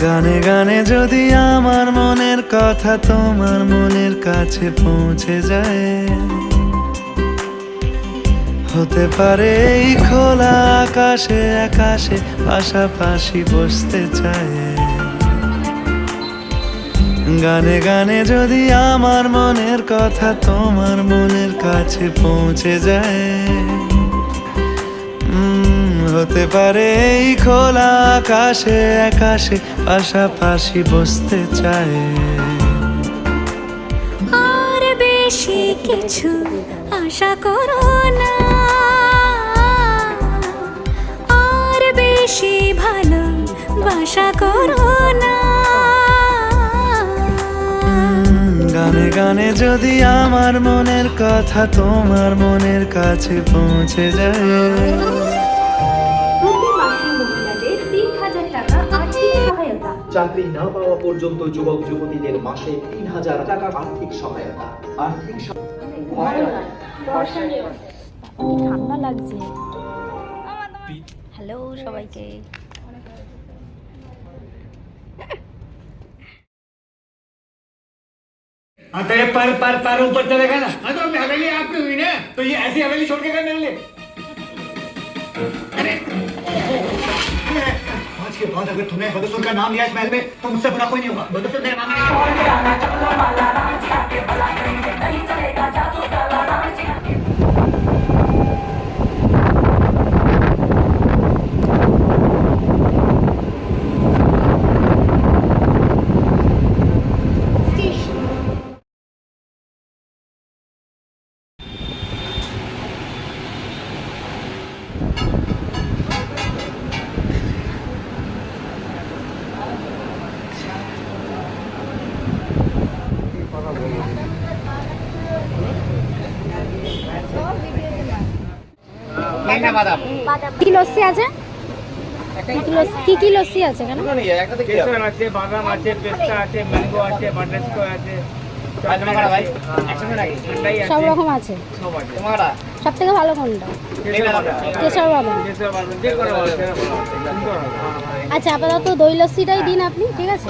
গানে গানে যদি আমার মনের কথা তোমার মনের কাছে পৌঁছে যায়, হতে পারে এই খোলা আকাশে আকাশে পাশাপাশি বসতে চায়। গানে গানে যদি আমার মনের কথা তোমার মনের কাছে পৌঁছে যায়, হতে পারে এই খোলা আকাশে আকাশে পাশাপাশি বসতে চায়। আর বেশি কিছু আশা করো না, আর বেশি ভালোবাসা করো না। গানে গানে যদি আমার মনের কথা তোমার মনের কাছে পৌঁছে যায়, চাকরি না পাওয়া পর্যন্ত যুবক যুবতীদের মাসে ৩,০০০ টাকা আর্থিক সহায়তা। ঠান্ডা লাগছে। হ্যালো সবাইকে। हाँ तो ये पर ऊपर चलेगा ना। हाँ तो हवेली आपकी हुई ना, तो ये ऐसी हवेली छोड़ के कर मेरे लिए। अरे आज के बाद अगर तुमने बदसूर का नाम लिया इस महल में तो मुझसे बड़ा कोई नहीं होगा। बदसूर मेरा नाम है। কি লস্যি আছে? কি কি লস্যি আছে? কেন কেশর আছে, বাদাম আছে, পেস্তা আছে, ম্যাঙ্গো আছে, বাটারস্কচ আছে, সব রকম আছে। সব থেকে ভালো কোনটা? কেশর বাদাম। আচ্ছা আপাতত দই লস্যিটাই দিন আপনি, ঠিক আছে?